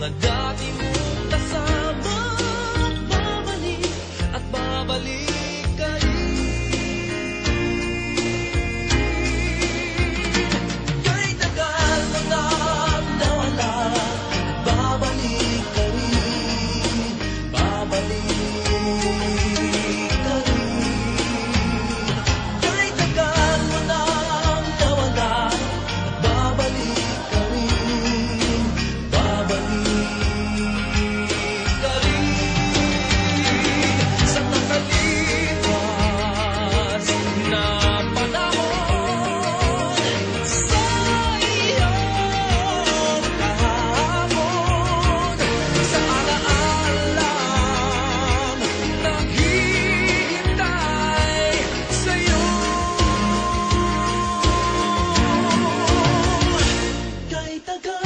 mga dati mong kasama. Babalik at babalik ka rin. Kay tagal mo nang nawala at babalik ka rin. Babalik ka rin. Kay tagal mo nang nawala at babalik ka rin. Babalik ka rin. Sa nakalipas na panahon, sa iyong kahapon, sa alaalang naghihintay sa'yo. Kay tagal